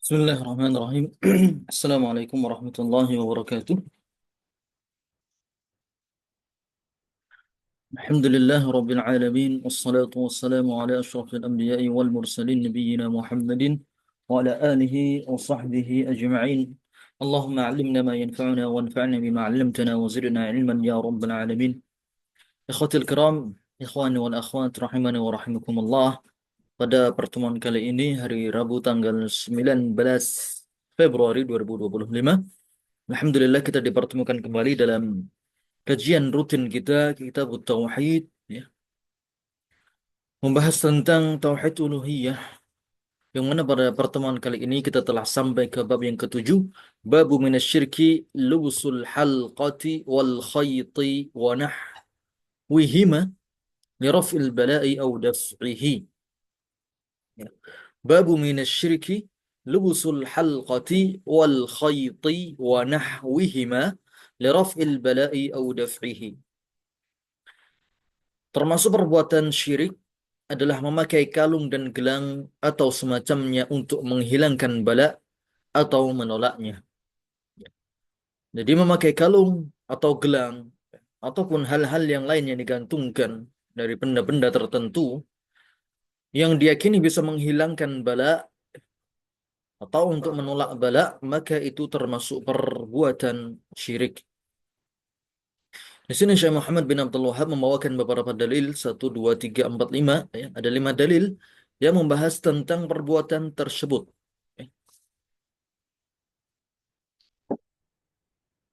Bismillahirrahmanirrahim. Assalamualaikum warahmatullahi wabarakatuh. Alhamdulillah rabbil alamin wassalatu wassalamu ala asyrafil anbiya'i wal mursalin nabiyyina Muhammadin wa ala alihi wa sahbihi ajma'in. Allahumma 'allimna ma yanfa'una wanfa'na bima 'allamtana wa zidna 'ilman ya rabbal alamin. Ikhwatil kiram, ikhwani wal akhwat rahimani wa rahimakumullah. Pada pertemuan kali ini hari Rabu tanggal 19 Februari 2025, Alhamdulillah kita dipertemukan kembali dalam kajian rutin kita, Kitab Tauhid, ya, membahas tentang Tauhid Uluhiyah, yang mana pada pertemuan kali ini kita telah sampai ke bab yang ketujuh, Babu minasyirki lubusul halqati wal khayti wa nahwihima liraf'il bala'i aw daf'ihi. Ya. Babu minasyirki lubusul halqati wal khayti wa nahwihima liraf'il bala'i aw daf'ihi. Termasuk perbuatan syirik adalah memakai kalung dan gelang atau semacamnya untuk menghilangkan bala atau menolaknya. Jadi memakai kalung atau gelang ataupun hal-hal yang lain yang digantungkan dari benda-benda tertentu yang diyakini bisa menghilangkan bala atau untuk menolak bala, maka itu termasuk perbuatan syirik. Di sini Syekh Muhammad bin Abdul Wahab membawakan beberapa dalil, 1, 2, 3, 4, 5, ya. Ada 5 dalil yang membahas tentang perbuatan tersebut. Ya.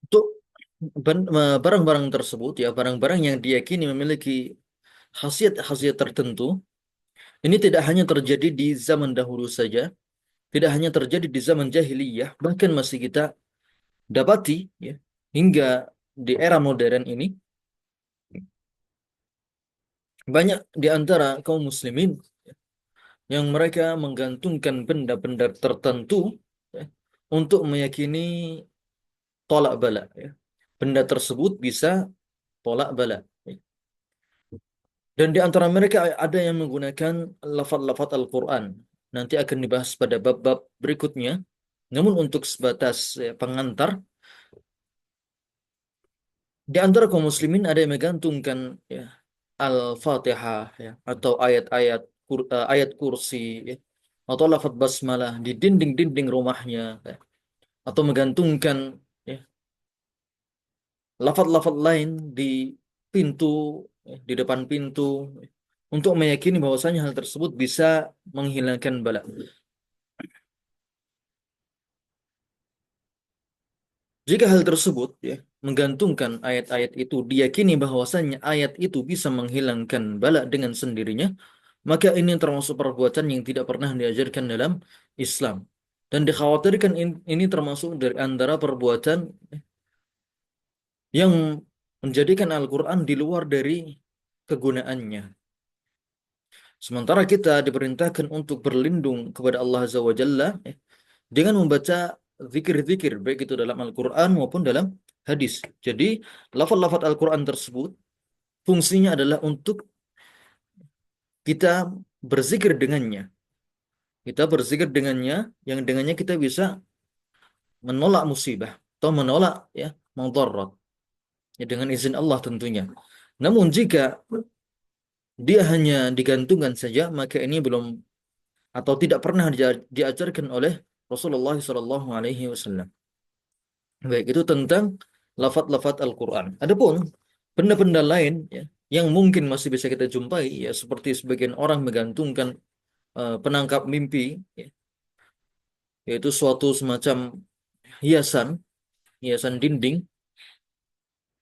Untuk barang-barang tersebut, ya, barang-barang yang diyakini memiliki khasiat-khasiat tertentu, ini tidak hanya terjadi di zaman dahulu saja, tidak hanya terjadi di zaman jahiliyah, bahkan masih kita dapati, ya, hingga di era modern ini, banyak di antara kaum muslimin yang mereka menggantungkan benda-benda tertentu, ya, untuk meyakini tolak bala. Ya. Benda tersebut bisa tolak bala. Ya. Dan di antara mereka ada yang menggunakan lafaz-lafaz Al-Quran. Nanti akan dibahas pada bab-bab berikutnya. Namun untuk sebatas, ya, pengantar, di antara kaum muslimin ada yang menggantungkan, ya, Al-Fatihah, ya, atau ayat-ayat ayat kursi, ya, atau lafaz basmalah di dinding-dinding rumahnya, ya, atau menggantungkan, ya, lafaz-lafaz lain di pintu, ya, di depan pintu, ya, untuk meyakini bahwasanya hal tersebut bisa menghilangkan bala. Jika hal tersebut, ya, menggantungkan ayat-ayat itu, diyakini bahwasanya ayat itu bisa menghilangkan bala dengan sendirinya, maka ini termasuk perbuatan yang tidak pernah diajarkan dalam Islam. Dan dikhawatirkan ini termasuk dari antara perbuatan yang menjadikan Al-Quran di luar dari kegunaannya. Sementara kita diperintahkan untuk berlindung kepada Allah Azza wa Jalla, ya, dengan membaca zikir-zikir, baik itu dalam Al-Quran maupun dalam hadis. Jadi, lafaz-lafaz Al-Quran tersebut fungsinya adalah untuk kita berzikir dengannya. Kita berzikir dengannya, yang dengannya kita bisa menolak musibah atau menolak, ya, mudarat, ya, dengan izin Allah tentunya. Namun jika dia hanya digantungkan saja, maka ini belum atau tidak pernah diajarkan oleh Rasulullah SAW. Baik itu tentang lafaz-lafaz Al-Quran. Adapun benda-benda lain, ya, yang mungkin masih bisa kita jumpai, ya, seperti sebagian orang menggantungkan penangkap mimpi, ya, yaitu suatu semacam hiasan, hiasan dinding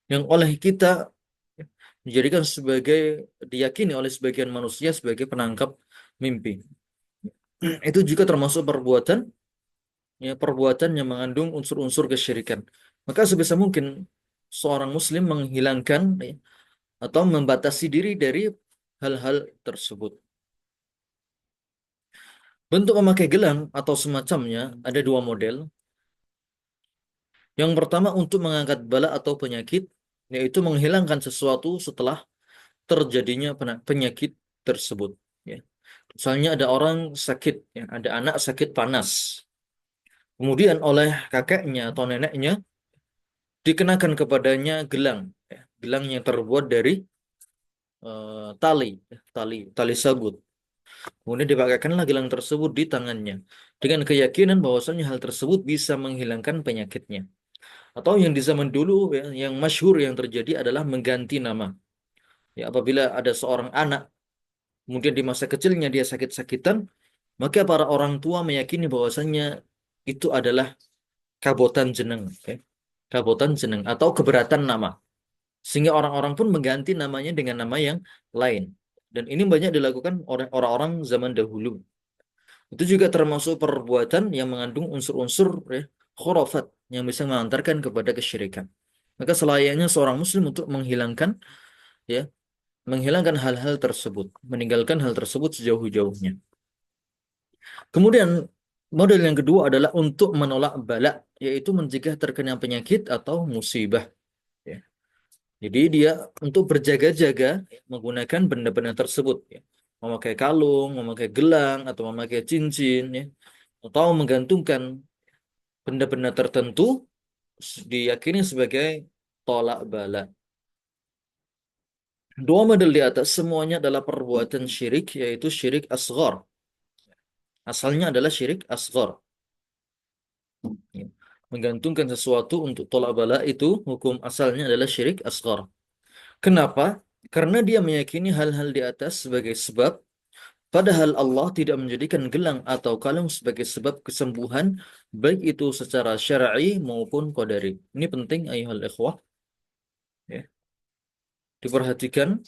yang oleh kita, ya, dijadikan sebagai, diyakini oleh sebagian manusia sebagai penangkap mimpi. Itu juga termasuk perbuatan, ya, perbuatan yang mengandung unsur-unsur kesyirikan. Maka sebisa mungkin seorang muslim menghilangkan, ya, atau membatasi diri dari hal-hal tersebut. Bentuk memakai gelang atau semacamnya ada dua model. Yang pertama untuk mengangkat bala atau penyakit, yaitu menghilangkan sesuatu setelah terjadinya penyakit tersebut. Ya. Misalnya ada orang sakit, ya, ada anak sakit panas. Kemudian oleh kakeknya atau neneknya dikenakan kepadanya gelang, ya. Gelang yang terbuat dari tali, tali sabut. Kemudian dipakaikanlah gelang tersebut di tangannya dengan keyakinan bahwasanya hal tersebut bisa menghilangkan penyakitnya. Atau yang di zaman dulu ya, yang masyhur yang terjadi adalah mengganti nama. Ya, apabila ada seorang anak, kemudian di masa kecilnya dia sakit-sakitan, maka para orang tua meyakini bahwasanya itu adalah kabotan jeneng, ya. Kabotan jeneng atau keberatan nama. Sehingga orang-orang pun mengganti namanya dengan nama yang lain. Dan ini banyak dilakukan oleh orang-orang zaman dahulu. Itu juga termasuk perbuatan yang mengandung unsur-unsur ya, khurafat yang bisa mengantarkan kepada kesyirikan. Maka selayaknya seorang muslim untuk menghilangkan ya, menghilangkan hal-hal tersebut, meninggalkan hal tersebut sejauh-jauhnya. Kemudian model yang kedua adalah untuk menolak bala, yaitu mencegah terkena penyakit atau musibah. Ya. Jadi dia untuk berjaga-jaga ya, menggunakan benda-benda tersebut, ya. Memakai kalung, memakai gelang, atau memakai cincin, ya. Atau menggantungkan benda-benda tertentu diyakini sebagai tolak bala. Dua model di atas semuanya adalah perbuatan syirik, yaitu syirik asghar. Asalnya adalah syirik asghar. Ya. Menggantungkan sesuatu untuk tolak bala itu hukum asalnya adalah syirik asghar. Kenapa? Karena dia meyakini hal-hal di atas sebagai sebab, padahal Allah tidak menjadikan gelang atau kalung sebagai sebab kesembuhan, baik itu secara syar'i maupun qadari. Ini penting ayuhal ikhwah. Ya. Diperhatikan,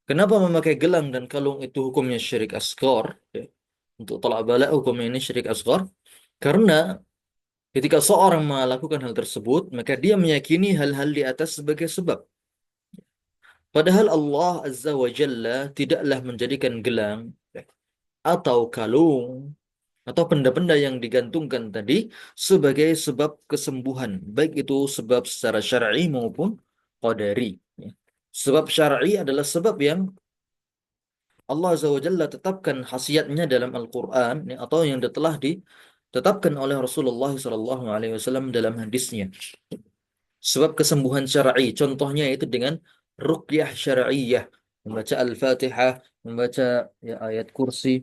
kenapa memakai gelang dan kalung itu hukumnya syirik asghar? Ya. Untuk tolak bala hukumnya ini syirik asghar. Karena ketika seorang melakukan hal tersebut, maka dia meyakini hal-hal di atas sebagai sebab. Padahal Allah Azza wa Jalla tidaklah menjadikan gelang ya, atau kalung atau benda-benda yang digantungkan tadi sebagai sebab kesembuhan, baik itu sebab secara syar'i maupun qadari. Ya. Sebab syar'i adalah sebab yang Allah Azza wa Jalla tetapkan khasiatnya dalam Al-Quran ya, atau yang telah ditetapkan oleh Rasulullah SAW dalam hadisnya. Sebab kesembuhan syar'i, contohnya itu dengan ruqyah syar'iyyah, membaca Al-Fatihah, membaca ya, ayat kursi,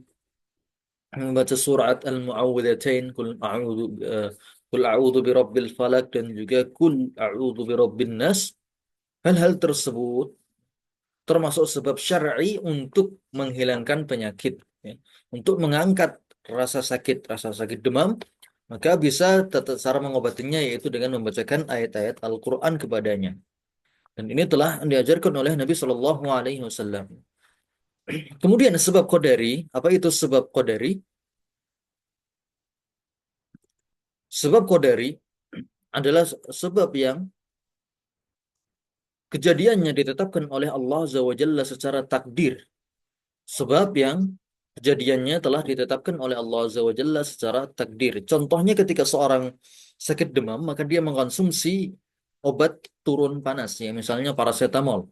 membaca surat Al-Mu'awwidhatain, kul a'udzu birabbil falak dan juga kul a'udzu birabbin nas. Hal-hal tersebut termasuk sebab syar'i untuk menghilangkan penyakit, ya. Untuk mengangkat rasa sakit demam, maka bisa tata cara mengobatinya yaitu dengan membacakan ayat-ayat Al-Quran kepadanya. Dan ini telah diajarkan oleh Nabi Shallallahu Alaihi Wasallam. Kemudian sebab qadari, apa itu sebab qadari? Sebab qadari adalah sebab yang kejadiannya ditetapkan oleh Allah Azza wa Jalla secara takdir. Sebab yang kejadiannya telah ditetapkan oleh Allah Azza wa Jalla secara takdir. Contohnya ketika seorang sakit demam, maka dia mengkonsumsi obat turun panas, ya, misalnya paracetamol.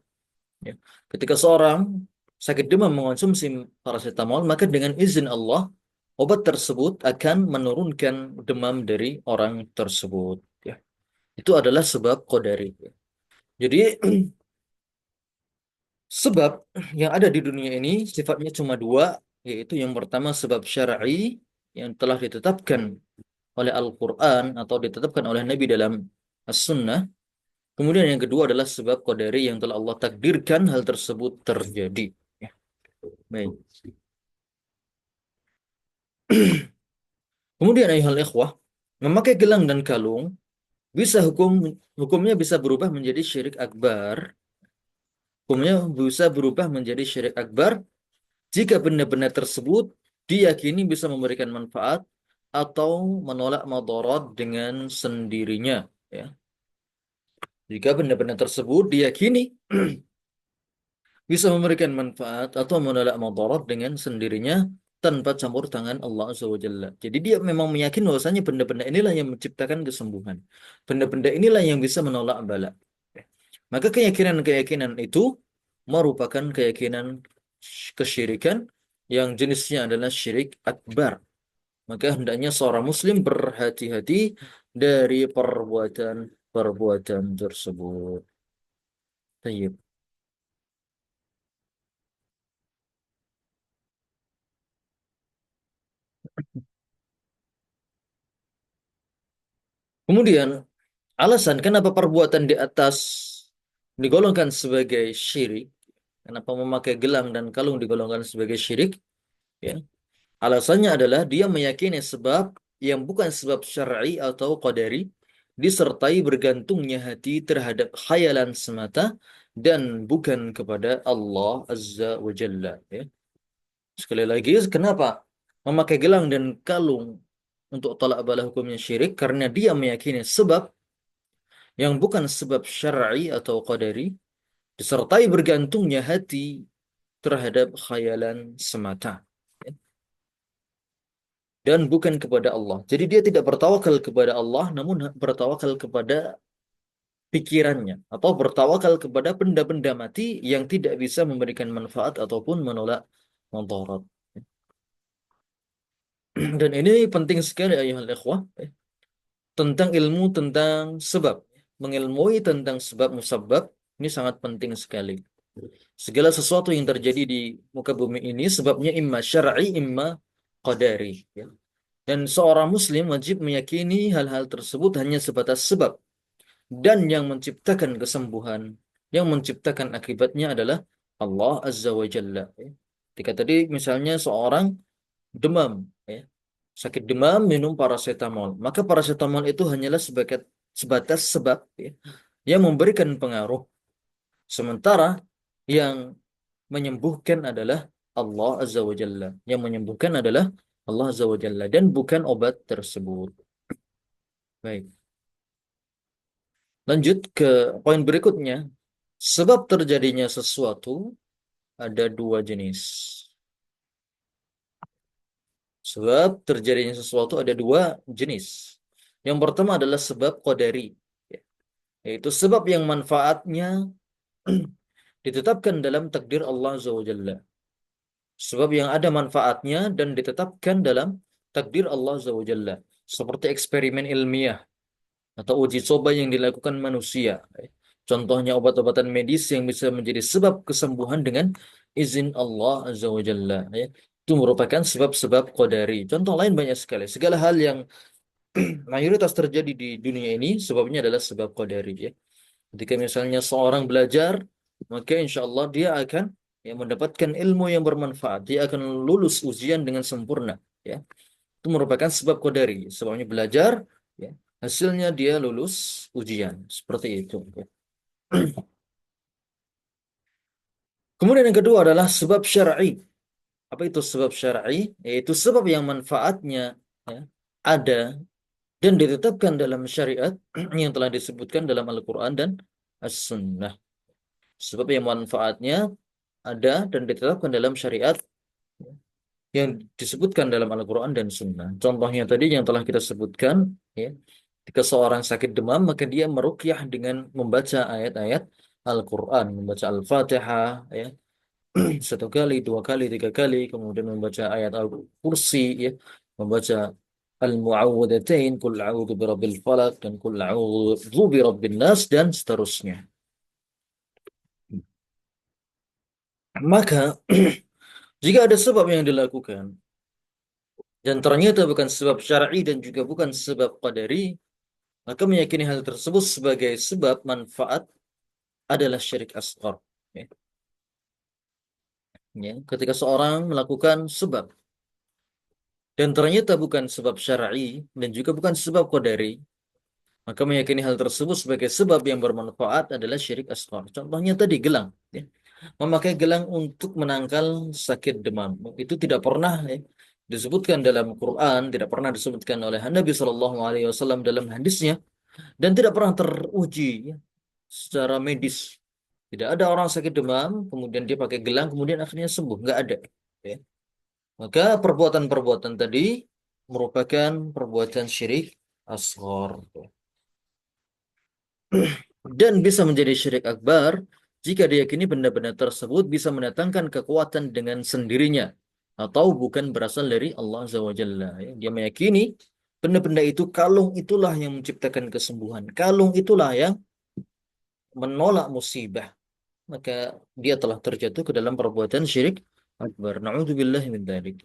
Ya. Ketika seorang sakit demam mengonsumsi paracetamol, maka dengan izin Allah, obat tersebut akan menurunkan demam dari orang tersebut. Ya. Itu adalah sebab qadari. Ya. Jadi sebab yang ada di dunia ini sifatnya cuma dua, yaitu yang pertama sebab syar'i yang telah ditetapkan oleh Al-Quran atau ditetapkan oleh Nabi dalam As-Sunnah. Kemudian yang kedua adalah sebab qadari yang telah Allah takdirkan hal tersebut terjadi. Ya, baik. Kemudian ayuhal ikhwah, memakai gelang dan kalung bisa hukumnya bisa berubah menjadi syirik akbar. Hukumnya bisa berubah menjadi syirik akbar jika benda-benda tersebut diyakini bisa memberikan manfaat atau menolak madarat dengan sendirinya. Ya. Jika benda-benda tersebut diyakini bisa memberikan manfaat atau menolak madarat dengan sendirinya tanpa campur tangan Allah Azza wa Jalla. Jadi dia memang meyakini bahwasanya benda-benda inilah yang menciptakan kesembuhan. Benda-benda inilah yang bisa menolak bala. Maka keyakinan-keyakinan itu merupakan keyakinan kesyirikan yang jenisnya adalah syirik akbar. Maka hendaknya seorang muslim berhati-hati dari perbuatan-perbuatan tersebut. Tayyib. Kemudian, alasan kenapa perbuatan di atas digolongkan sebagai syirik, kenapa memakai gelang dan kalung digolongkan sebagai syirik, ya. Alasannya adalah dia meyakini sebab yang bukan sebab syar'i atau qadari, disertai bergantungnya hati terhadap khayalan semata dan bukan kepada Allah Azza wa Jalla, ya. Sekali lagi, kenapa memakai gelang dan kalung untuk tolak bala hukumnya syirik? Karena dia meyakini sebab yang bukan sebab syar'i atau qadari, disertai bergantungnya hati terhadap khayalan semata, ya, dan bukan kepada Allah. Jadi dia tidak bertawakal kepada Allah, namun bertawakal kepada pikirannya atau bertawakal kepada benda-benda mati yang tidak bisa memberikan manfaat ataupun menolak mudarat. Dan ini penting sekali ayuhal ikhwah, tentang ilmu tentang sebab. Mengilmui tentang sebab musabab ini sangat penting sekali. Segala sesuatu yang terjadi di muka bumi ini sebabnya imma syar'i imma qadari, ya. Dan seorang muslim wajib meyakini hal-hal tersebut hanya sebatas sebab, dan yang menciptakan kesembuhan, yang menciptakan akibatnya adalah Allah Azza wa Jalla, ya. Ketika tadi misalnya seorang demam, ya, sakit demam minum paracetamol, maka paracetamol itu hanyalah sebatas sebab, ya, yang memberikan pengaruh, sementara yang menyembuhkan adalah Allah Azza wa Jalla. Yang menyembuhkan adalah Allah Azza wa Jalla dan bukan obat tersebut. Baik. Lanjut ke poin berikutnya. Sebab terjadinya sesuatu ada dua jenis. Sebab terjadinya sesuatu ada dua jenis. Yang pertama adalah sebab qadari, ya, yaitu sebab yang manfaatnya ditetapkan dalam takdir Allah Azza wa Jalla. Sebab yang ada manfaatnya dan ditetapkan dalam takdir Allah Azza wa Jalla. Seperti eksperimen ilmiah atau uji coba yang dilakukan manusia. Contohnya obat-obatan medis yang bisa menjadi sebab kesembuhan dengan izin Allah Azza wa Jalla, ya. Itu merupakan sebab-sebab qadari. Contoh lain banyak sekali. Segala hal yang mayoritas terjadi di dunia ini sebabnya adalah sebab qadari, ya. Ketika misalnya seorang belajar, maka insya Allah dia akan, ya, mendapatkan ilmu yang bermanfaat. Dia akan lulus ujian dengan sempurna, ya. Itu merupakan sebab qadari. Sebabnya belajar, ya, hasilnya dia lulus ujian. Seperti itu, ya. Kemudian yang kedua adalah sebab syar'i. Apa itu sebab syar'i? Yaitu sebab yang manfaatnya, ya, ada dan ditetapkan dalam syariat yang telah disebutkan dalam Al-Quran dan As-Sunnah. Sebab yang manfaatnya ada dan ditetapkan dalam syariat yang disebutkan dalam Al-Quran dan Sunnah. Contohnya tadi yang telah kita sebutkan, ya, jika seorang sakit demam maka dia meruqyah dengan membaca ayat-ayat Al-Quran, membaca Al-Fatihah, ya, satu kali, dua kali, tiga kali, kemudian membaca ayat Al-Kursi, ya, membaca Al-Mu'awwadatain, Qul a'udzu birabbil falaq dan Qul a'udzu birabbin nas dan seterusnya. Maka jika ada sebab yang dilakukan dan ternyata bukan sebab syar'i dan juga bukan sebab qadari, maka meyakini hal tersebut sebagai sebab manfaat adalah syirik asghar. Ya. Ya. Ketika seorang melakukan sebab dan ternyata bukan sebab syar'i dan juga bukan sebab qadari, maka meyakini hal tersebut sebagai sebab yang bermanfaat adalah syirik asghar. Contohnya tadi gelang, ya. Memakai gelang untuk menangkal sakit demam. Itu tidak pernah, ya, disebutkan dalam Quran, tidak pernah disebutkan oleh Nabi Shallallahu Alaihi Wasallam dalam hadisnya, dan tidak pernah teruji, ya, secara medis. Tidak ada orang sakit demam, kemudian dia pakai gelang, kemudian akhirnya sembuh. Nggak ada, ya. Maka perbuatan-perbuatan tadi merupakan perbuatan syirik asghar, dan bisa menjadi syirik akbar jika diyakini benda-benda tersebut bisa mendatangkan kekuatan dengan sendirinya, atau bukan berasal dari Allah Azza wa Jalla. Ya. Dia meyakini benda-benda itu, kalung itulah yang menciptakan kesembuhan, kalung itulah yang menolak musibah, maka dia telah terjatuh ke dalam perbuatan syirik akbar. Na'udzubillahi min dzalik.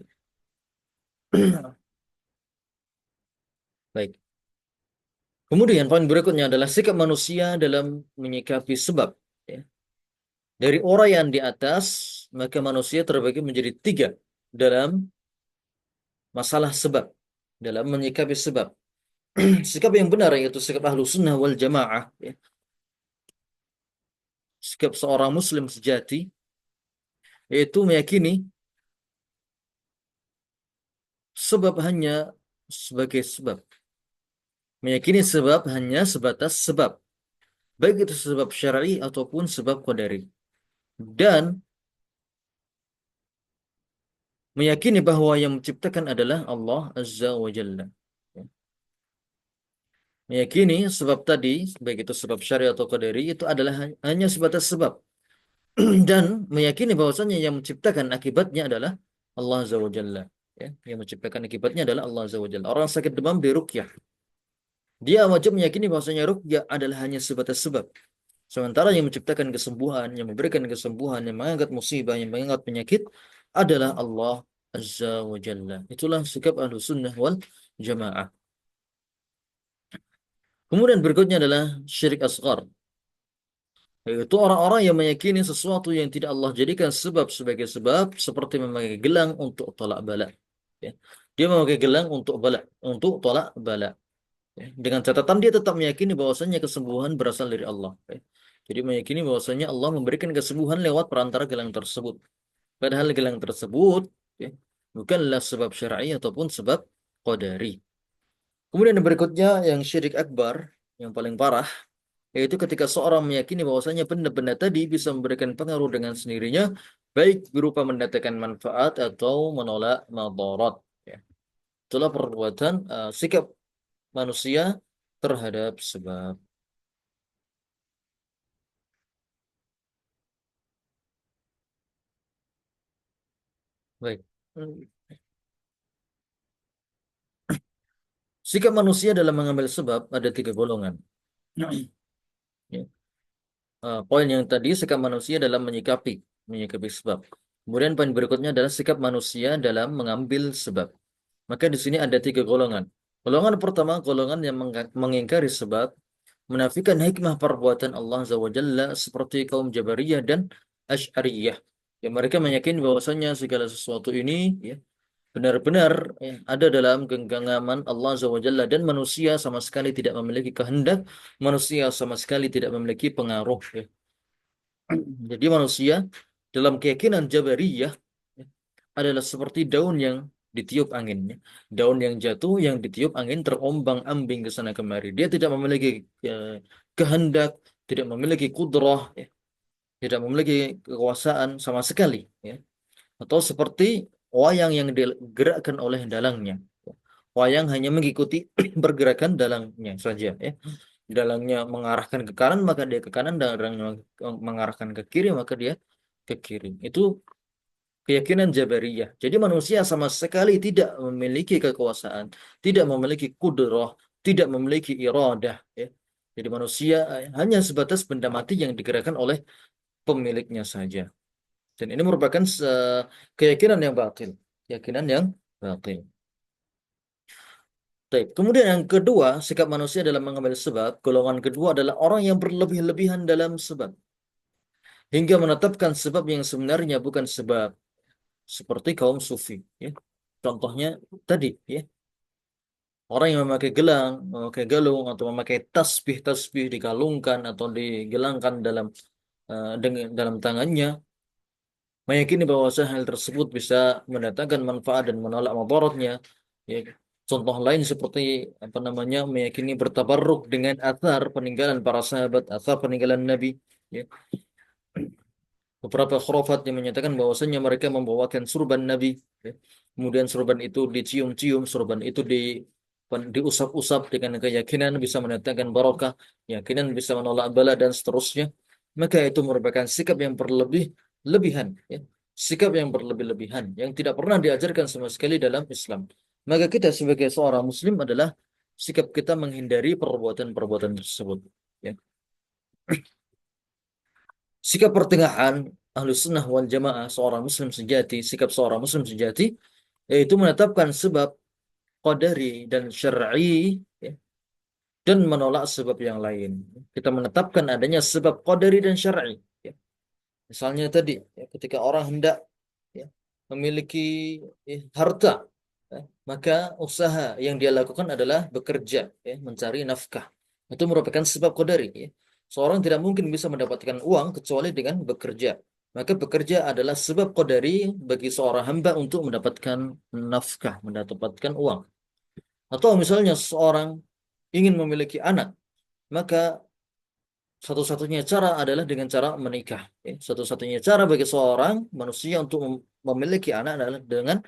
Baik. Kemudian poin berikutnya adalah sikap manusia dalam menyikapi sebab. Ya. Dari orang di atas, maka manusia terbagi menjadi tiga dalam masalah sebab, dalam menyikapi sebab. Sikap yang benar yaitu sikap ahlu sunnah wal jamaah, ya. Sikap seorang muslim sejati, yaitu meyakini sebab hanya sebagai sebab. Meyakini sebab hanya sebatas sebab. Baik itu sebab syar'i ataupun sebab qadari. Dan meyakini bahwa yang menciptakan adalah Allah Azza wa Jalla. Ya. Meyakini sebab tadi, baik itu sebab syar'i atau qadari, itu adalah hanya sebatas sebab. Dan meyakini bahwasanya yang menciptakan akibatnya adalah Allah Azza wa Jalla. Ya. Yang menciptakan akibatnya adalah Allah Azza wa Jalla. Orang sakit demam diruqyah, dia wajib meyakini bahwasanya ruqyah adalah hanya sebatas sebab. Sementara yang menciptakan kesembuhan, yang memberikan kesembuhan, yang mengangkat musibah, yang mengangkat penyakit adalah Allah Azza wa Jalla. Itulah sikap ahlu sunnah wal jamaah. Kemudian berikutnya adalah syirik asghar. Yaitu orang-orang yang meyakini sesuatu yang tidak Allah jadikan sebab sebagai sebab, seperti memakai gelang untuk tolak bala. Ya. Dia memakai gelang untuk bala, untuk tolak bala. Ya. Dengan catatan dia tetap meyakini bahwasanya kesembuhan berasal dari Allah. Ya. Jadi meyakini bahwasanya Allah memberikan kesembuhan lewat perantara gelang tersebut. Padahal gelang tersebut, ya, bukanlah sebab syar'i ataupun sebab qadari. Kemudian yang berikutnya yang syirik akbar, yang paling parah, yaitu ketika seorang meyakini bahwasanya benda-benda tadi bisa memberikan pengaruh dengan sendirinya, baik berupa mendatangkan manfaat atau menolak madarat. Ya. Itulah perbuatan sikap manusia terhadap sebab. Baik. Sikap manusia dalam mengambil sebab ada tiga golongan. Ya. Poin yang tadi sikap manusia dalam menyikapi sebab. Kemudian poin berikutnya adalah sikap manusia dalam mengambil sebab. Maka di sini ada tiga golongan. Golongan pertama, golongan yang mengingkari sebab, menafikan hikmah perbuatan Allah Azza wa Jalla, seperti kaum Jabariyah dan Asy'ariyah. Yang mereka meyakini bahwasanya segala sesuatu ini, ya, benar-benar, ya, ada dalam genggaman Allah Azza wa Jalla, dan manusia sama sekali tidak memiliki kehendak, manusia sama sekali tidak memiliki pengaruh. Ya. Jadi manusia dalam keyakinan Jabariyah, ya, adalah seperti daun yang ditiup anginnya. Daun yang jatuh yang ditiup angin terombang-ambing ke sana kemari. Dia tidak memiliki kehendak, tidak memiliki kudrah, ya, tidak memiliki kekuasaan sama sekali. Ya. Atau seperti wayang yang digerakkan oleh dalangnya. Wayang hanya mengikuti pergerakan dalangnya saja. Ya. Dalangnya mengarahkan ke kanan maka dia ke kanan, dalangnya mengarahkan ke kiri maka dia ke kiri. Itu keyakinan Jabariyah. Jadi manusia sama sekali tidak memiliki kekuasaan, tidak memiliki kudrah, tidak memiliki iradah. Ya. Jadi manusia hanya sebatas benda mati yang digerakkan oleh pemiliknya saja. Dan ini merupakan keyakinan yang batil. Keyakinan yang batil. Baik. Kemudian yang kedua, sikap manusia dalam mengambil sebab, golongan kedua adalah orang yang berlebih-lebihan dalam sebab. Hingga menetapkan sebab yang sebenarnya bukan sebab. Seperti kaum sufi. Ya. Contohnya tadi, ya. Orang yang memakai gelang, memakai galung, atau memakai tasbih-tasbih dikalungkan atau digelangkan dalam tangannya, meyakini bahwa hal tersebut bisa mendatangkan manfaat dan menolak mudaratnya. Ya. Contoh lain seperti apa namanya, meyakini bertabarruk dengan athar peninggalan para sahabat, athar peninggalan Nabi. Ya. Beberapa khurafat yang menyatakan bahwasanya mereka membawakan surban Nabi. Ya. Kemudian surban itu dicium-cium, surban itu diusap-usap dengan keyakinan bisa mendatangkan barokah, keyakinan bisa menolak bala dan seterusnya. Maka itu merupakan sikap yang berlebihan. Ya. sikap yang berlebih-lebihan yang tidak pernah diajarkan sama sekali dalam Islam. Maka kita sebagai seorang muslim adalah sikap kita menghindari perbuatan-perbuatan tersebut. Ya. Sikap pertengahan Ahlus Sunnah wal Jamaah seorang muslim sejati, sikap seorang muslim sejati yaitu menetapkan sebab qadari dan syar'i, ya, dan menolak sebab yang lain. Kita menetapkan adanya sebab qadari dan syar'i. Ya. Misalnya tadi, ya, ketika orang hendak, ya, memiliki, harta, ya, maka usaha yang dia lakukan adalah bekerja, ya, mencari nafkah. Itu merupakan sebab qadari. Ya. Seorang tidak mungkin bisa mendapatkan uang kecuali dengan bekerja. Maka bekerja adalah sebab qadari bagi seorang hamba untuk mendapatkan nafkah, mendapatkan uang. Atau misalnya seorang ingin memiliki anak, maka satu-satunya cara adalah dengan cara menikah. Ya. Satu-satunya cara bagi seorang manusia untuk memiliki anak adalah dengan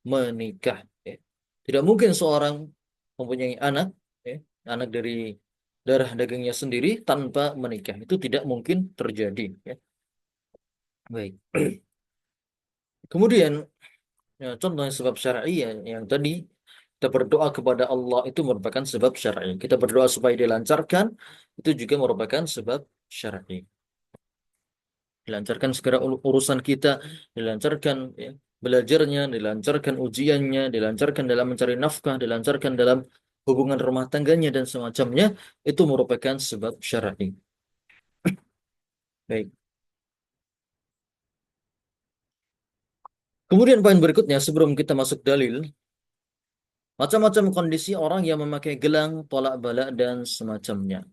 menikah. Ya. Tidak mungkin seorang mempunyai anak, ya, anak dari darah dagingnya sendiri tanpa menikah. Itu tidak mungkin terjadi. Ya. Baik. Kemudian, ya, contohnya sebab syar'i, ya, yang tadi kita berdoa kepada Allah itu merupakan sebab syar'i. Kita berdoa supaya dilancarkan itu juga merupakan sebab syar'i. Dilancarkan segala urusan kita, dilancarkan, ya, belajarnya, dilancarkan ujiannya, dilancarkan dalam mencari nafkah, dilancarkan dalam hubungan rumah tangganya dan semacamnya, itu merupakan sebab syar'i. Baik. Kemudian poin berikutnya sebelum kita masuk dalil, macam-macam kondisi orang yang memakai gelang, tolak bala dan semacamnya.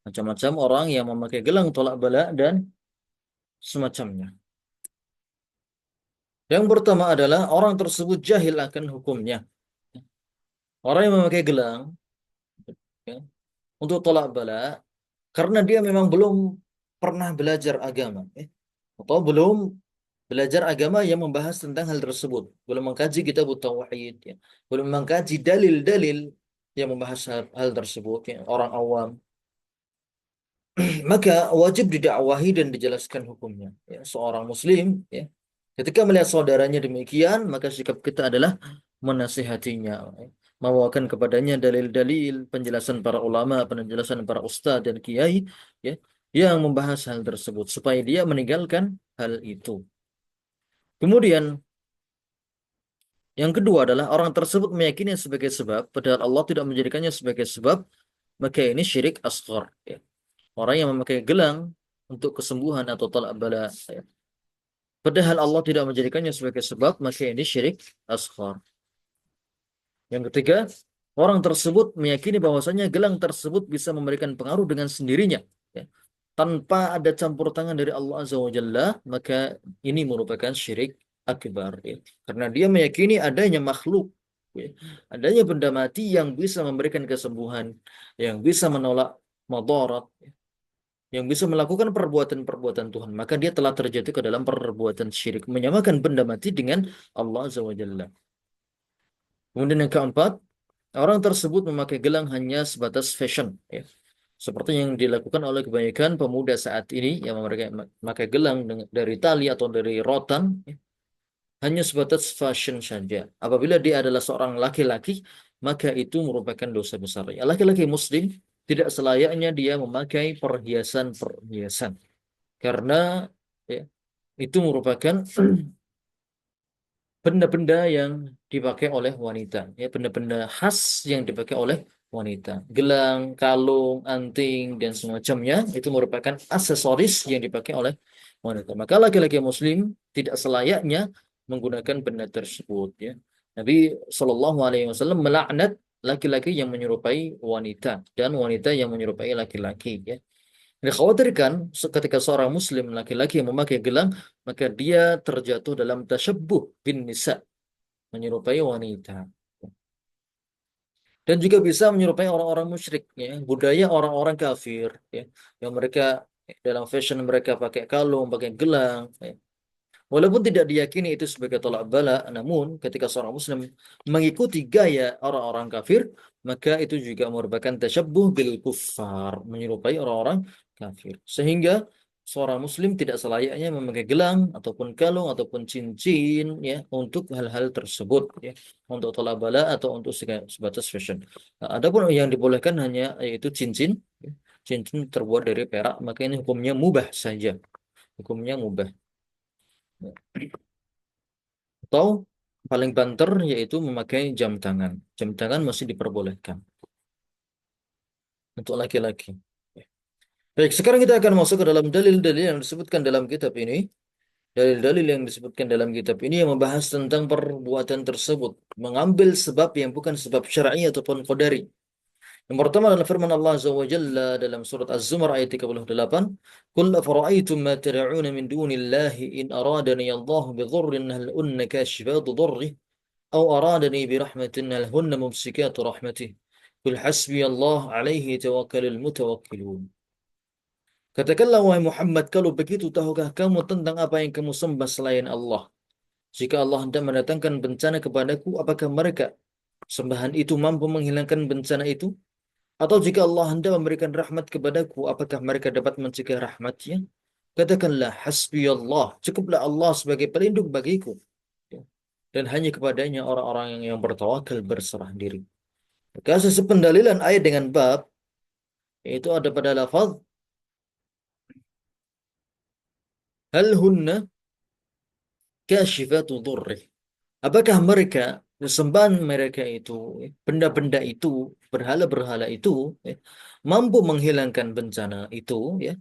Macam-macam orang yang memakai gelang, tolak bala dan semacamnya. Yang pertama adalah orang tersebut jahil akan hukumnya. Orang yang memakai gelang, ya, untuk tolak bala karena dia memang belum pernah belajar agama, atau belum belajar agama yang membahas tentang hal tersebut, belum mengkaji kitab tauhid, ya, belum mengkaji dalil-dalil yang membahas hal tersebut, ya, orang awam. Maka wajib didakwahi dan dijelaskan hukumnya, ya. Seorang muslim, ya, ketika melihat saudaranya demikian, maka sikap kita adalah menasihatinya, ya. Membawakan kepadanya dalil-dalil, penjelasan para ulama, penjelasan para ustadz dan kiai, ya, yang membahas hal tersebut supaya dia meninggalkan hal itu. Kemudian yang kedua adalah orang tersebut meyakini sebagai sebab, padahal Allah tidak menjadikannya sebagai sebab, maka ini syirik asghar, ya. Orang yang memakai gelang untuk kesembuhan atau talak bala, ya, padahal Allah tidak menjadikannya sebagai sebab, maka ini syirik asghar. Yang ketiga, orang tersebut meyakini bahwasanya gelang tersebut bisa memberikan pengaruh dengan sendirinya, ya, tanpa ada campur tangan dari Allah Azza wa Jalla, maka ini merupakan syirik akbar, ya. Karena dia meyakini adanya makhluk, ya, adanya benda mati yang bisa memberikan kesembuhan, yang bisa menolak madarat, ya, yang bisa melakukan perbuatan-perbuatan Tuhan, maka dia telah terjatuh ke dalam perbuatan syirik, menyamakan benda mati dengan Allah Azza wa Jalla. Kemudian yang keempat, orang tersebut memakai gelang hanya sebatas fashion, ya. Seperti yang dilakukan oleh kebanyakan pemuda saat ini yang memakai gelang dari tali atau dari rotan, ya, hanya sebatas fashion saja. Apabila dia adalah seorang laki-laki, maka itu merupakan dosa besar. Ya, laki-laki muslim tidak selayaknya dia memakai perhiasan-perhiasan. Karena, ya, itu merupakan benda-benda yang dipakai oleh wanita, ya, benda-benda khas yang dipakai oleh wanita. Gelang, kalung, anting dan semacamnya itu merupakan aksesoris yang dipakai oleh wanita. Maka laki-laki muslim tidak selayaknya menggunakan benda tersebut, ya. Nabi Shallallahu Alaihi Wasallam melaknat laki-laki yang menyerupai wanita dan wanita yang menyerupai laki-laki, ya. Dikhawatirkan ketika seorang muslim laki-laki yang memakai gelang, maka dia terjatuh dalam tasyabbuh bin nisa, menyerupai wanita. Dan juga bisa menyerupai orang-orang musyrik, ya, budaya orang-orang kafir, ya, yang mereka dalam fashion mereka pakai kalung, pakai gelang, ya. Walaupun tidak diyakini itu sebagai tolak bala, namun ketika seorang muslim mengikuti gaya orang-orang kafir, maka itu juga merupakan tasyabbuh bil kuffar, menyerupai orang-orang kafir. Sehingga seorang muslim tidak selayaknya memakai gelang ataupun kalung ataupun cincin ya untuk hal-hal tersebut ya, untuk tolak bala atau untuk sebatas fashion. Nah, adapun yang dibolehkan hanya yaitu cincin ya. Cincin terbuat dari perak, maka ini hukumnya mubah saja. Hukumnya mubah. Atau paling banter yaitu memakai jam tangan. Jam tangan masih diperbolehkan untuk laki-laki. Baik, sekarang kita akan masuk ke dalam dalil-dalil yang disebutkan dalam kitab ini. Dalil-dalil yang disebutkan dalam kitab ini yang membahas tentang perbuatan tersebut, mengambil sebab yang bukan sebab syar'i ataupun qadari. Yang pertama adalah firman Allah Azza wa Jalla dalam surat Az-Zumar ayat 38, "Qul afara'aytum ma tad'un min dunillahi in aradani Allah bi dhurrin hal unna kashifatu dhurrihi aw aradani bi rahmatin hal hunna mumsikatu rahmatihi. Qul hasbi Allah alaihi tawakkalul mutawakkilun." Katakanlah wahai Muhammad, kalau begitu tahukah kamu tentang apa yang kamu sembah selain Allah? Jika Allah hendak mendatangkan bencana kepadaku, apakah mereka sembahan itu mampu menghilangkan bencana itu? Atau jika Allah hendak memberikan rahmat kepadaku, apakah mereka dapat mencegah rahmatnya? Katakanlah, hasbi Allah, cukuplah Allah sebagai pelindung bagiku. Dan hanya kepadanya orang-orang yang bertawakal berserah diri. Kasus pendalilan ayat dengan bab, yaitu ada pada lafaz, hal hunna kashifatu dhurrih. Apakah mereka, sembahan mereka itu, benda-benda itu, berhala-berhala itu, ya, mampu menghilangkan bencana itu, ya?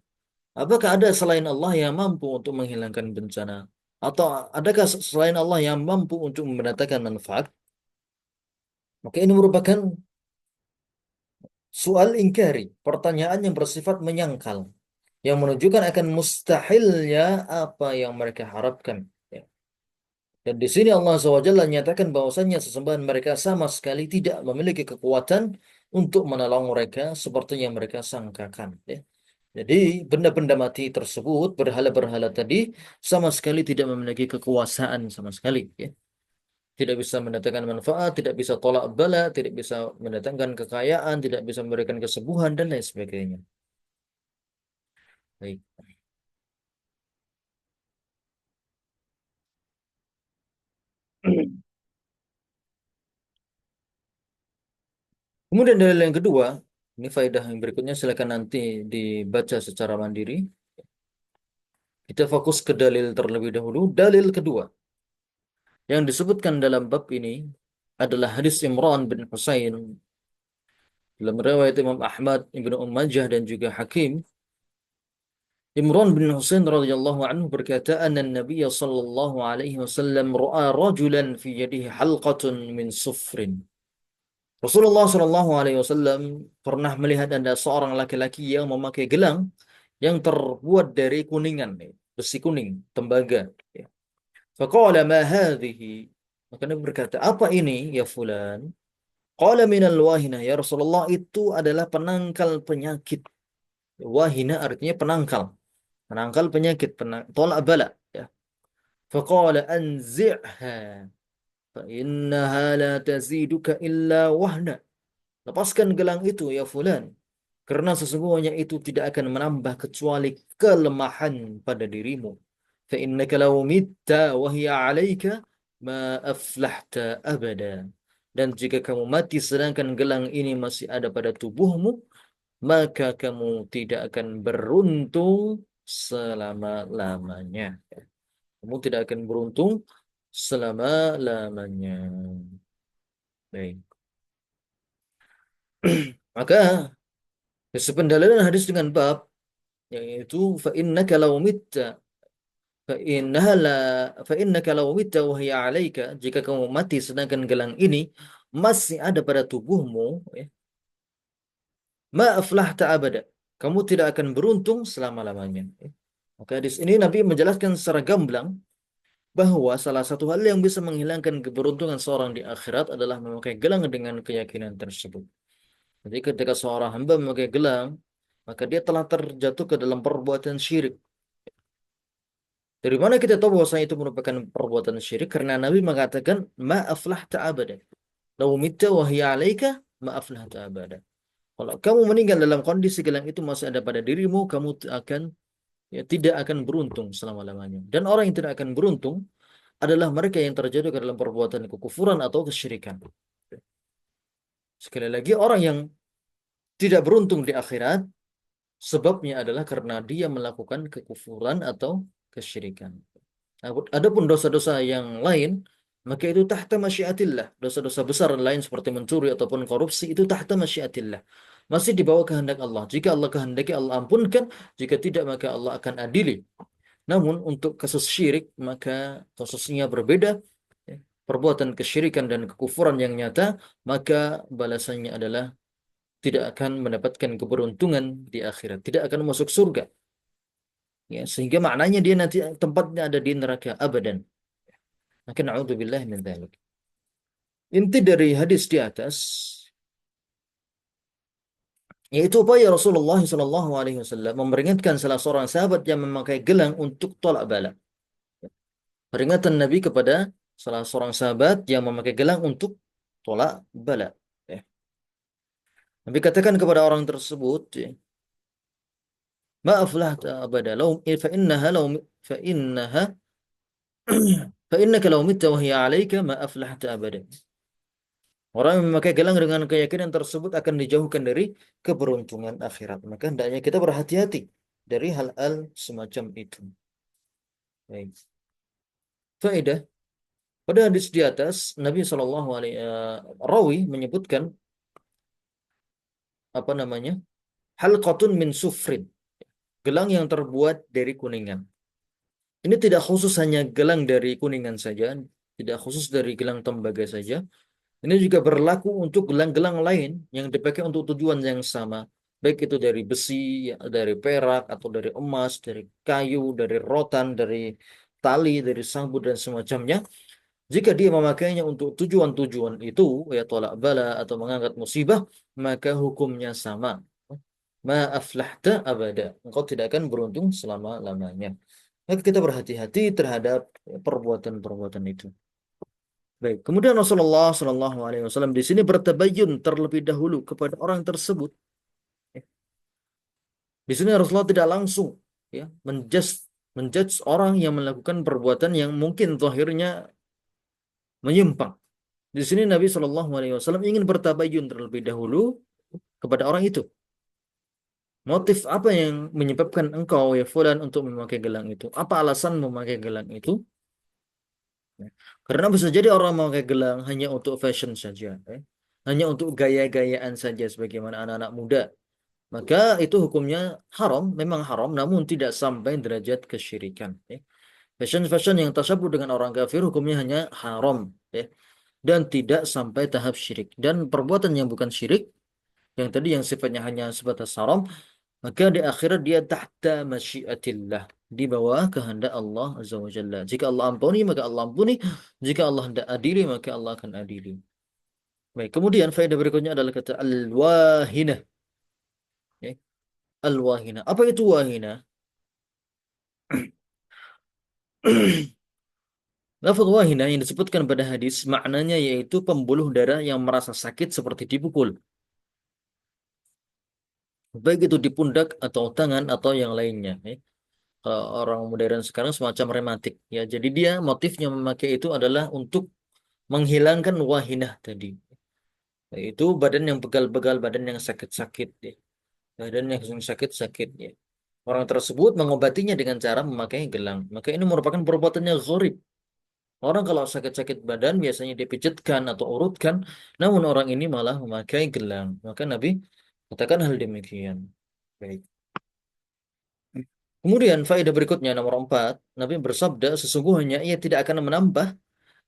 Apakah ada selain Allah yang mampu untuk menghilangkan bencana? Atau adakah selain Allah yang mampu untuk mendatangkan manfaat? Maka ini merupakan soal ingkari, pertanyaan yang bersifat menyangkal, yang menunjukkan akan mustahilnya apa yang mereka harapkan. Ya. Dan di sini Allah SWT nyatakan bahwasannya sesembahan mereka sama sekali tidak memiliki kekuatan untuk menolong mereka seperti yang mereka sangkakan. Ya. Jadi benda-benda mati tersebut, berhala-berhala tadi sama sekali tidak memiliki kekuasaan sama sekali. Ya. Tidak bisa mendatangkan manfaat, tidak bisa tolak bala, tidak bisa mendatangkan kekayaan, tidak bisa memberikan kesembuhan dan lain sebagainya. Baik. Kemudian dalil yang kedua, ini faedah yang berikutnya silakan nanti dibaca secara mandiri. Kita fokus ke dalil terlebih dahulu. Dalil kedua yang disebutkan dalam bab ini adalah hadis Imran bin Husain dalam riwayat Imam Ahmad, Ibnu Majah dan juga Hakim. Imran bin Husain radhiyallahu anhu berkata, "Anna Nabiy sallallahu alaihi wasallam ra'a rajulan fi yadihi halqatun min sufrin." Rasulullah sallallahu alaihi wasallam pernah melihat ada seorang laki-laki yang memakai gelang yang terbuat dari kuningan, besi kuning, tembaga. Ya. Faqala ma hadhihi? Maka Nabi berkata, apa ini ya fulan? Qala minal wahina, ya Rasulullah, itu adalah penangkal penyakit. Wahina artinya penangkal. Penangkal penyakit, tolak bala. Ya. Faqala anzi'ha fa innaha la taziduka illa wahna. Lepaskan gelang itu ya fulan, karena sesungguhnya itu tidak akan menambah kecuali kelemahan pada dirimu. Fa innaka law mitta wa hiya 'alaika ma aflahta abada. Dan jika kamu mati sedangkan gelang ini masih ada pada tubuhmu, maka kamu tidak akan beruntung selama-lamanya. Kamu tidak akan beruntung selama-lamanya. Baik. Maka sependalilan hadis dengan bab yaitu fa innaka law mitta fa innaha la fa innaka law mitta wa hiya 'alaika, jika kamu mati sedangkan gelang ini masih ada pada tubuhmu, ya, ma aflahta abada, kamu tidak akan beruntung selama-lamanya, ya. Maka hadis ini Nabi menjelaskan secara gamblang bahwa salah satu hal yang bisa menghilangkan keberuntungan seorang di akhirat adalah memakai gelang dengan keyakinan tersebut. Jadi ketika seorang hamba memakai gelang, maka dia telah terjatuh ke dalam perbuatan syirik. Dari mana kita tahu bahwasanya itu merupakan perbuatan syirik? Karena Nabi mengatakan, ma aflahta abada. Lau mitta wa hiya 'alaika ma aflahta abada. Kalau kamu meninggal dalam kondisi gelang itu masih ada pada dirimu, kamu akan ya tidak akan beruntung selama-lamanya. Dan orang yang tidak akan beruntung adalah mereka yang terjatuh ke dalam perbuatan kekufuran atau kesyirikan. Sekali lagi, orang yang tidak beruntung di akhirat sebabnya adalah karena dia melakukan kekufuran atau kesyirikan. Adapun dosa-dosa yang lain, maka itu tahta masyiatillah. Dosa-dosa besar lain seperti mencuri ataupun korupsi itu tahta masyiatillah. Masih di bawah kehendak Allah. Jika Allah kehendaki, Allah ampunkan. Jika tidak, maka Allah akan adili. Namun untuk kasus syirik, maka kasusnya berbeda. Ya. Perbuatan kesyirikan dan kekufuran yang nyata, maka balasannya adalah tidak akan mendapatkan keberuntungan di akhirat. Tidak akan masuk surga. Ya, sehingga maknanya dia nanti tempatnya ada di neraka abadan. Maka na'udzubillah min dzalik. Inti dari hadis di atas yaitu upaya Rasulullah SAW memperingatkan salah seorang sahabat yang memakai gelang untuk tolak bala. Peringatan Nabi kepada salah seorang sahabat yang memakai gelang untuk tolak bala. Ya. Nabi katakan kepada orang tersebut, ya, maaflah abada, law fa innaha law fa innaha fa innaka law mitta wa hiya 'alaika ma aflahta abada. Orang yang memakai gelang dengan keyakinan tersebut akan dijauhkan dari keberuntungan akhirat. Maka hendaknya kita berhati-hati dari hal-hal semacam itu. Baik. Faedah. Pada hadis di atas, Nabi Shallallahu Alaihi Rawi menyebutkan apa namanya? Halqatun min sufrin. Gelang yang terbuat dari kuningan. Ini tidak khusus hanya gelang dari kuningan saja, tidak khusus dari gelang tembaga saja. Ini juga berlaku untuk gelang-gelang lain yang dipakai untuk tujuan yang sama. Baik itu dari besi, ya, dari perak, atau dari emas, dari kayu, dari rotan, dari tali, dari sabut, dan semacamnya. Jika dia memakainya untuk tujuan-tujuan itu, ya tolak bala atau mengangkat musibah, maka hukumnya sama. Ma aflahta abada. Engkau tidak akan beruntung selama-lamanya. Maka kita berhati-hati terhadap perbuatan-perbuatan itu. Baik, kemudian Rasulullah Shallallahu Alaihi Wasallam di sini bertabayun terlebih dahulu kepada orang tersebut. Di sini Rasulullah tidak langsung ya menjudge orang yang melakukan perbuatan yang mungkin zahirnya menyimpang. Di sini Nabi Shallallahu Alaihi Wasallam ingin bertabayun terlebih dahulu kepada orang itu. Motif apa yang menyebabkan engkau ya fulan untuk memakai gelang itu? Apa alasan memakai gelang itu? Ya. Karena bisa jadi orang memakai gelang hanya untuk fashion saja, ya. Hanya untuk gaya-gayaan saja sebagaimana anak-anak muda. Maka itu hukumnya haram, memang haram, namun tidak sampai derajat kesyirikan. Ya. Fashion-fashion yang tasabuh dengan orang kafir hukumnya hanya haram, ya. Dan tidak sampai tahap syirik. Dan perbuatan yang bukan syirik, yang tadi yang sifatnya hanya sebatas haram, maka di akhirat dia tahta masyiatillah, di bawah kehendak Allah Azza wa Jalla. Jika Allah ampuni, maka Allah ampuni. Jika Allah hendak adili, maka Allah akan adili. Baik, kemudian faedah berikutnya adalah kata al-wahinah. Ya. Al-wahinah. Apa itu wahinah? Lafaz wahinah yang disebutkan pada hadis maknanya yaitu pembuluh darah yang merasa sakit seperti dipukul. Baik itu di pundak atau tangan atau yang lainnya. Ya. Kalau orang modern sekarang semacam rematik. Ya, jadi dia motifnya memakai itu adalah untuk menghilangkan wahinah tadi. Yaitu badan yang pegal-pegal, badan yang sakit-sakit. Ya. Badan yang sakit-sakit. Ya. Orang tersebut mengobatinya dengan cara memakai gelang. Maka ini merupakan perbuatannya gharib. Orang kalau sakit-sakit badan biasanya dipijitkan atau urutkan, namun orang ini malah memakai gelang. Maka Nabi katakan hal demikian. Baik. Kemudian faedah berikutnya nomor 4, Nabi bersabda, sesungguhnya ia tidak akan menambah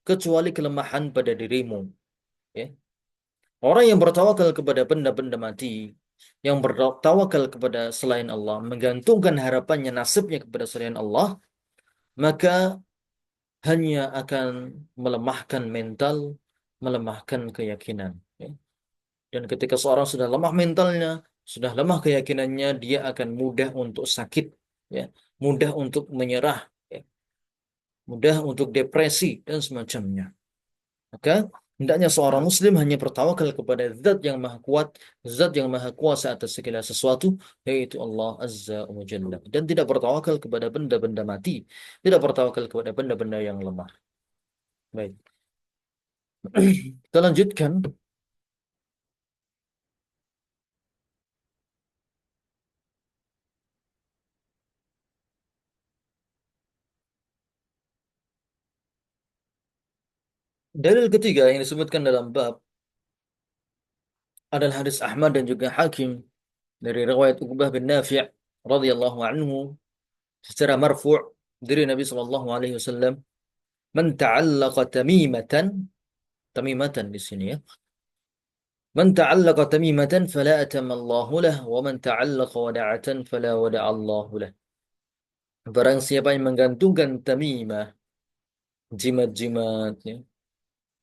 kecuali kelemahan pada dirimu. Ya. Orang yang bertawakal kepada benda-benda mati, yang bertawakal kepada selain Allah, menggantungkan harapannya, nasibnya kepada selain Allah, maka hanya akan melemahkan mental, melemahkan keyakinan. Ya. Dan ketika seorang sudah lemah mentalnya, sudah lemah keyakinannya, dia akan mudah untuk sakit, ya, mudah untuk menyerah, ya, mudah untuk depresi dan semacamnya. Maka Hendaknya seorang muslim hanya bertawakal kepada zat yang maha kuat, zat yang maha kuasa atas segala sesuatu, yaitu Allah Azza wa Jalla. Dan tidak bertawakal kepada benda-benda mati, tidak bertawakal kepada benda-benda yang lemah. Baik. Kita lanjutkan. Dalil ketiga yang disebutkan dalam bab adalah hadis Ahmad dan juga Hakim dari riwayat Uqbah bin Nafi' radhiyallahu anhu secara marfu' dari Nabi sallallahu alaihi wasallam, "Man ta'allaqa tamimatan," tamimatan di sini ya. "Man ta'allaqa tamimatan fala atamallahu lah, wa man ta'allaqa wada'atan fala wada'allahu lah." Barang siapa yang menggantungkan tamimah, jimat-jimat ya,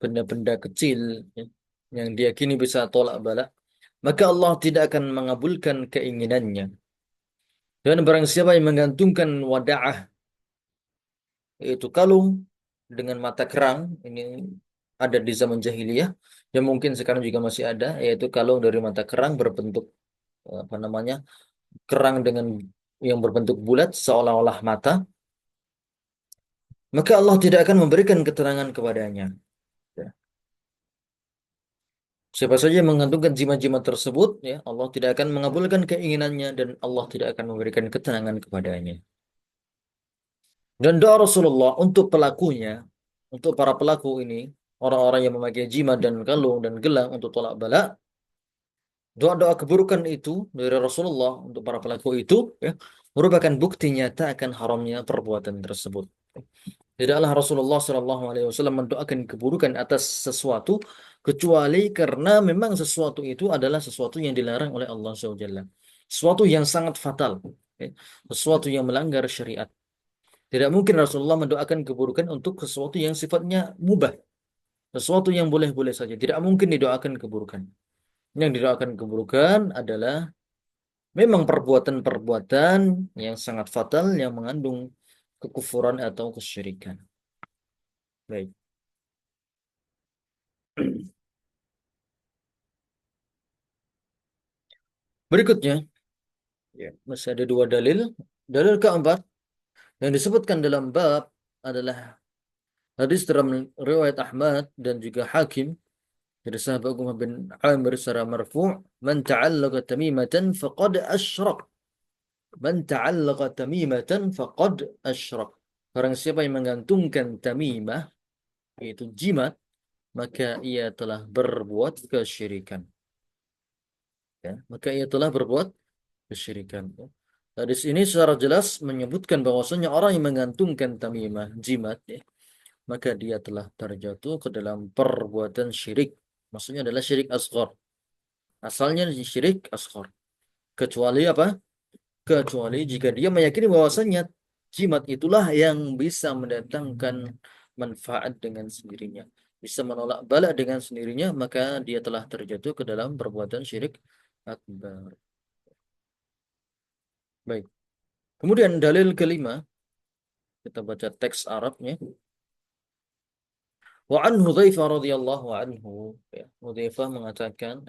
benda-benda kecil ya, yang diyakini bisa tolak bala, maka Allah tidak akan mengabulkan keinginannya. Dan barang siapa yang menggantungkan wada'ah, yaitu kalung dengan mata kerang, ini ada di zaman jahiliyah, yang mungkin sekarang juga masih ada, yaitu kalung dari mata kerang berbentuk apa namanya, kerang dengan yang berbentuk bulat seolah-olah mata, maka Allah tidak akan memberikan keterangan kepadanya. Ya. Siapa saja yang menggantungkan jimat-jimat tersebut, ya Allah tidak akan mengabulkan keinginannya dan Allah tidak akan memberikan ketenangan kepadanya. Dan doa Rasulullah untuk pelakunya, untuk para pelaku ini, orang-orang yang memakai jimat dan kalung dan gelang untuk tolak bala, doa-doa keburukan itu dari Rasulullah untuk para pelaku itu, ya, merupakan bukti nyata akan haramnya perbuatan tersebut. Tidaklah Rasulullah Shallallahu Alaihi Wasallam mendoakan keburukan atas sesuatu kecuali karena memang sesuatu itu adalah sesuatu yang dilarang oleh Allah SWT. Sesuatu yang sangat fatal, ya, sesuatu yang melanggar syariat. Tidak mungkin Rasulullah mendoakan keburukan untuk sesuatu yang sifatnya mubah, sesuatu yang boleh-boleh saja. Tidak mungkin didoakan keburukan. Yang didoakan keburukan adalah memang perbuatan-perbuatan yang sangat fatal yang mengandung kekufuran atau kesyirikan. Baik. Berikutnya, ya, masih ada dua dalil. Dalil keempat yang disebutkan dalam bab adalah hadis dalam riwayat Ahmad dan juga Hakim dari sahabat Uqbah bin Amir secara marfu', "Man ta'allaqa tamimatan faqad asyrak." "Man ta'allaqa tamimatan faqad asyrak." Barang siapa yang menggantungkan tamimah, yaitu jimat, maka ia telah berbuat kesyirikan. Ya, maka ia telah berbuat kesyirikan. Ya. Hadis ini secara jelas menyebutkan bahwasanya orang yang menggantungkan tamimah, jimat, ya, maka dia telah terjatuh ke dalam perbuatan syirik. Maksudnya adalah syirik asghar. Asalnya syirik asghar. Kecuali apa? Kecuali jika dia meyakini bahwasanya jimat itulah yang bisa mendatangkan manfaat dengan sendirinya, bisa menolak bala dengan sendirinya, maka dia telah terjatuh ke dalam perbuatan syirik akbar. Baik. Kemudian dalil kelima, kita baca teks Arabnya. Wa an Hudzaifah radhiyallahu anhu, ya, Hudzaifah mengatakan,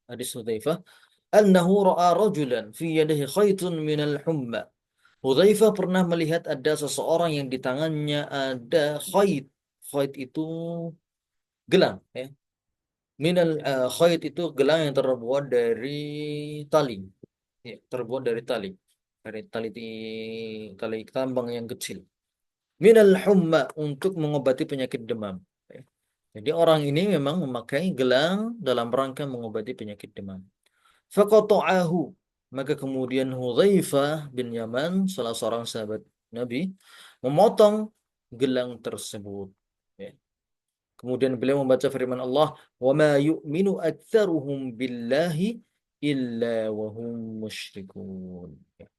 hadis Hudzaifah, annahu ra'a rajulan fi yadihi khaitun minal humma. Hudzaifah pernah melihat ada seseorang yang di tangannya ada khait. Khait itu gelang, ya. Khait itu gelang yang terbuat dari tali. Ya, terbuat dari tali. Dari tali tambang yang kecil. Minal humma, untuk mengobati penyakit demam. Ya. Jadi orang ini memang memakai gelang dalam rangka mengobati penyakit demam. Faqata'ahu, maka kemudian Hudzaifah bin Yaman, salah seorang sahabat Nabi, memotong gelang tersebut. Ya. Kemudian beliau membaca firman Allah, "Wa ma yu'minu aktsaruhum billahi illa wa hum musyrikun." Ya.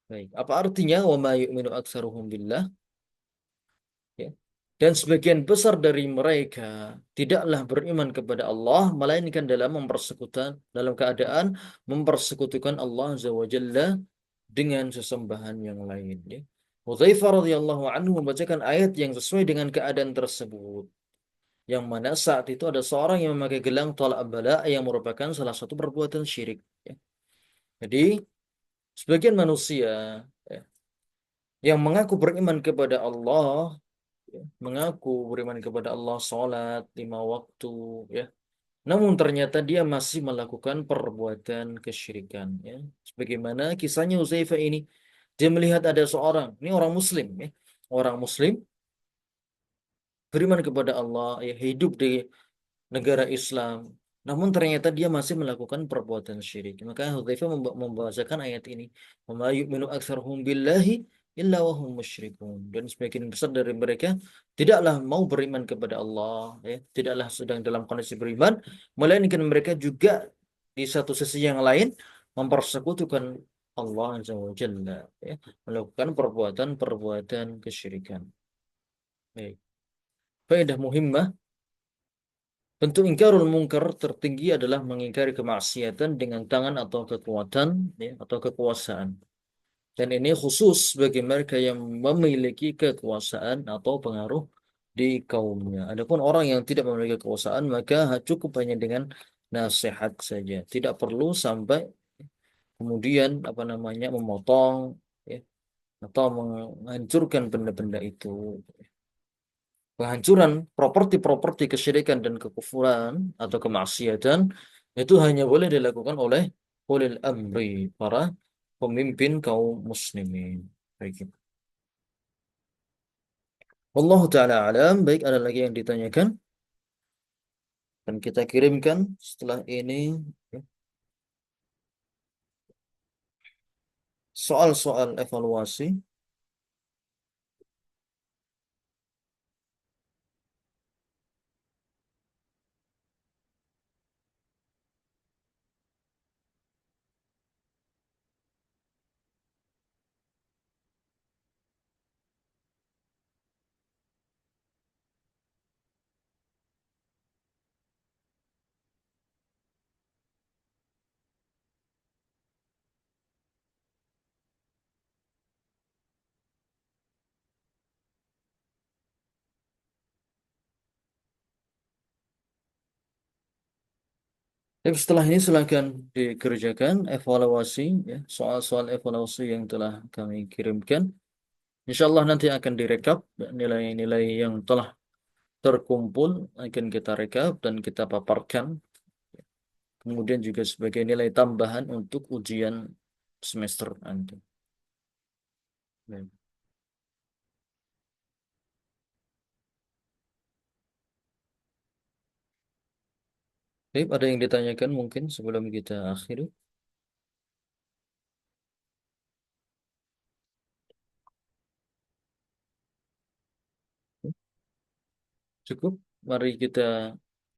Baik, apa artinya wa ma yu'minu aktsaruhum billah? Ya. Dan sebagian besar dari mereka tidaklah beriman kepada Allah, melainkan dalam keadaan mempersekutukan Allah Azza wa Jalla dengan sesembahan yang lain. Ya. Hudzaifah radhiyallahu anhu membacakan ayat yang sesuai dengan keadaan tersebut. yang mana saat itu ada seorang yang memakai gelang tolak bala yang merupakan salah satu perbuatan syirik. Ya. Jadi sebagian manusia ya, yang mengaku beriman kepada Allah, ya, mengaku beriman kepada Allah, sholat 5 waktu, ya, namun ternyata dia masih melakukan perbuatan kesyirikan. Ya. Sebagaimana kisahnya Uzaifah ini, dia melihat ada seorang, ini orang Muslim, ya, orang Muslim beriman kepada Allah, ya, hidup di negara Islam. Namun ternyata dia masih melakukan perbuatan syirik. Maka Hudzaifah membacakan ayat ini, "Wa ma yu'minu aktsarhum billahi illa wa hum musyrikun." Dan sebagian besar dari mereka tidaklah mau beriman kepada Allah, ya, tidaklah sedang dalam kondisi beriman, melainkan mereka juga di satu sisi yang lain mempersekutukan Allah Azza wa Jalla, ya, melakukan perbuatan-perbuatan kesyirikan. Baik. Faedah muhimmah. Bentuk ingkarul mungkar tertinggi adalah mengingkari kemaksiatan dengan tangan atau kekuatan, ya, atau kekuasaan. Dan ini khusus bagi mereka yang memiliki kekuasaan atau pengaruh di kaumnya. Adapun orang yang tidak memiliki kekuasaan maka cukup hanya dengan nasihat saja. Tidak perlu sampai kemudian apa namanya memotong, ya, atau menghancurkan benda-benda itu. Penghancuran properti-properti kesyirikan dan kekufuran atau kemaksiatan itu hanya boleh dilakukan oleh ulil amri, para pemimpin kaum muslimin. Baik. Wallahu taala alam. Baik, ada lagi yang ditanyakan dan kita kirimkan setelah ini soal-soal evaluasi. Tapi setelah ini silakan dikerjakan evaluasi, ya, soal-soal evaluasi yang telah kami kirimkan. Insya Allah nanti akan direkap, ya, nilai-nilai yang telah terkumpul akan kita rekap dan kita paparkan. Kemudian juga sebagai nilai tambahan untuk ujian semester nanti. Baik. Baik, ada yang ditanyakan mungkin sebelum kita akhiri? Cukup. Mari kita